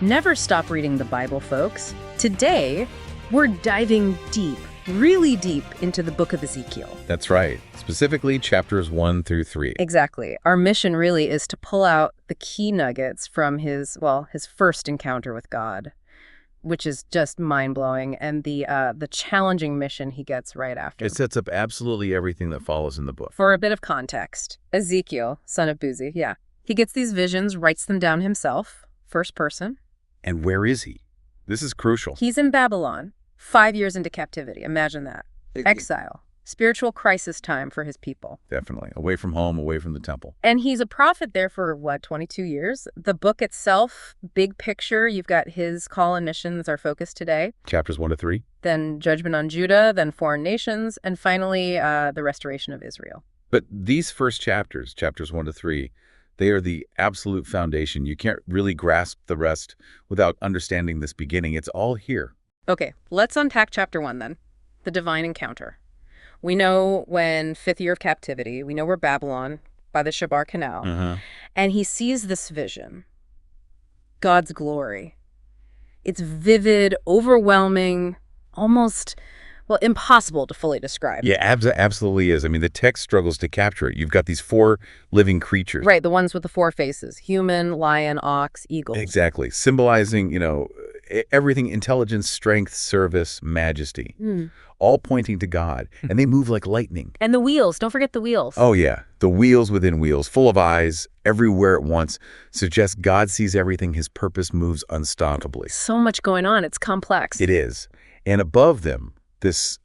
Never stop reading the Bible, folks. Today, we're diving deep, really deep into the book of Ezekiel. That's right. Specifically, chapters 1 through 3. Exactly. Our mission really is to pull out the key nuggets from his first encounter with God, which is just mind-blowing, and the challenging mission he gets right after. It sets up absolutely everything that follows in the book. For a bit of context, Ezekiel, son of Buzi, he gets these visions, writes them down himself, first person. And where is he? This is crucial. He's in Babylon, 5 years into captivity. Imagine that. Exile. Spiritual crisis time for his people. Definitely. Away from home, away from the temple. And he's a prophet there for, 22 years? The book itself, big picture, you've got his call and mission that's our focus today. Chapters 1 to 3. Then judgment on Judah, then foreign nations, and finally the restoration of Israel. But these first chapters, chapters 1 to 3, they are the absolute foundation. You can't really grasp the rest without understanding this beginning. It's all here. Okay, let's unpack chapter 1 then. The divine encounter. We know when 5th year of captivity, we know we're Babylon by the Shabar Canal, and he sees this vision, God's glory. It's vivid, overwhelming, almost, impossible to fully describe. Yeah, absolutely is. I mean, the text struggles to capture it. You've got these 4 living creatures. Right, the ones with the 4 faces, human, lion, ox, eagle. Exactly, symbolizing, everything: intelligence, strength, service, majesty, all pointing to God. And they move like lightning. And the wheels, don't forget the wheels. Oh, yeah. The wheels within wheels, full of eyes, everywhere at once, suggests God sees everything. His purpose moves unstoppably. So much going on. It's complex. It is. And above them, this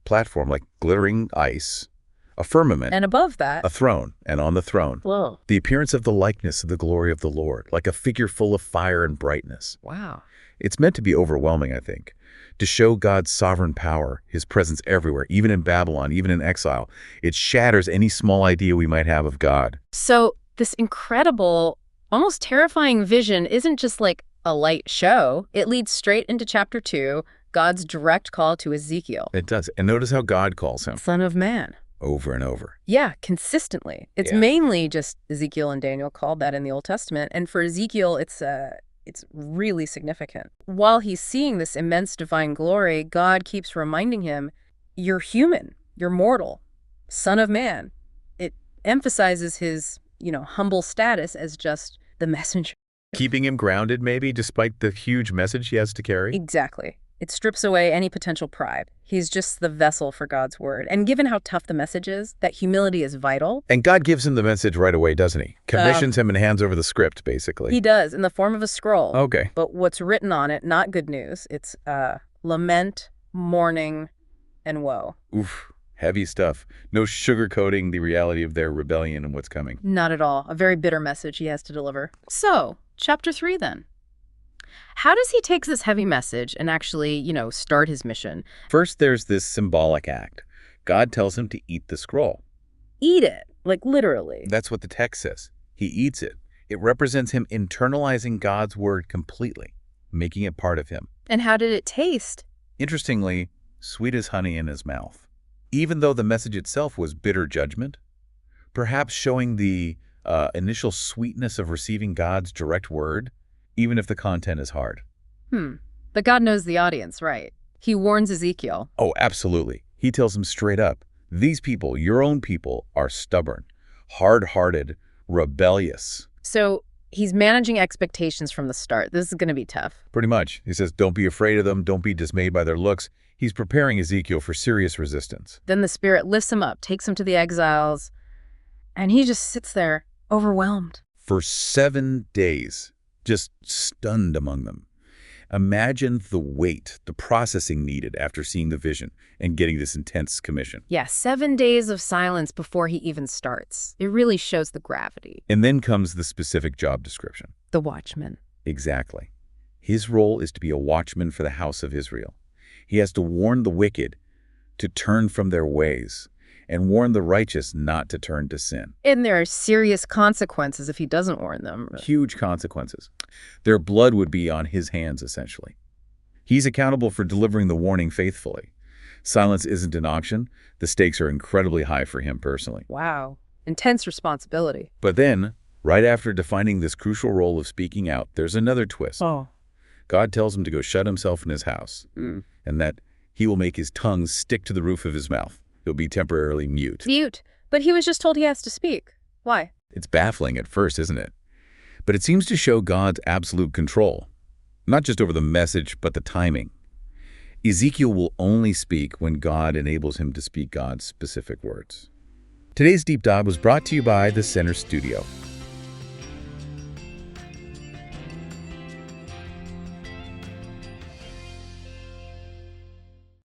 platform, like glittering ice, a firmament. And above that, a throne. And on the throne, whoa, the appearance of the likeness of the glory of the Lord, like a figure full of fire and brightness. Wow. It's meant to be overwhelming, I think, to show God's sovereign power, his presence everywhere, even in Babylon, even in exile. It shatters any small idea we might have of God. So this incredible, almost terrifying vision isn't just like a light show. It leads straight into chapter 2, God's direct call to Ezekiel. It does. And notice how God calls him. Son of man. Over and over. Yeah, consistently. It's mainly just Ezekiel and Daniel called that in the Old Testament. And for Ezekiel, it's really significant. While he's seeing this immense divine glory, God keeps reminding him, you're human, you're mortal, son of man. It emphasizes his, humble status as just the messenger. Keeping him grounded, maybe, despite the huge message he has to carry? Exactly. It strips away any potential pride. He's just the vessel for God's word. And given how tough the message is, that humility is vital. And God gives him the message right away, doesn't he? Commissions him and hands over the script, basically. He does, in the form of a scroll. Okay. But what's written on it, not good news. It's lament, mourning, and woe. Oof. Heavy stuff. No sugarcoating the reality of their rebellion and what's coming. Not at all. A very bitter message he has to deliver. So, chapter 3 then. How does he take this heavy message and actually, start his mission? First, there's this symbolic act. God tells him to eat the scroll. Eat it, like literally. That's what the text says. He eats it. It represents him internalizing God's word completely, making it part of him. And how did it taste? Interestingly, sweet as honey in his mouth. Even though the message itself was bitter judgment, perhaps showing the initial sweetness of receiving God's direct word, even if the content is hard. But God knows the audience, right? He warns Ezekiel. Oh, absolutely. He tells him straight up, these people, your own people, are stubborn, hard-hearted, rebellious. So he's managing expectations from the start. This is going to be tough. Pretty much. He says, don't be afraid of them. Don't be dismayed by their looks. He's preparing Ezekiel for serious resistance. Then the Spirit lifts him up, takes him to the exiles, and he just sits there, overwhelmed. For 7 days. Just stunned among them. Imagine the weight, the processing needed after seeing the vision and getting this intense commission. Yeah, 7 days of silence before he even starts. It really shows the gravity. And then comes the specific job description. The watchman. Exactly. His role is to be a watchman for the house of Israel. He has to warn the wicked to turn from their ways and warn the righteous not to turn to sin. And there are serious consequences if he doesn't warn them. Huge consequences. Their blood would be on his hands, essentially. He's accountable for delivering the warning faithfully. Silence isn't an option. The stakes are incredibly high for him personally. Wow. Intense responsibility. But then, right after defining this crucial role of speaking out, there's another twist. Oh. God tells him to go shut himself in his house, and that he will make his tongue stick to the roof of his mouth. He'll be temporarily mute. Mute. But he was just told he has to speak. Why? It's baffling at first, isn't it? But it seems to show God's absolute control, not just over the message, but the timing. Ezekiel will only speak when God enables him to speak God's specific words. Today's Deep Dive was brought to you by the Center Studio.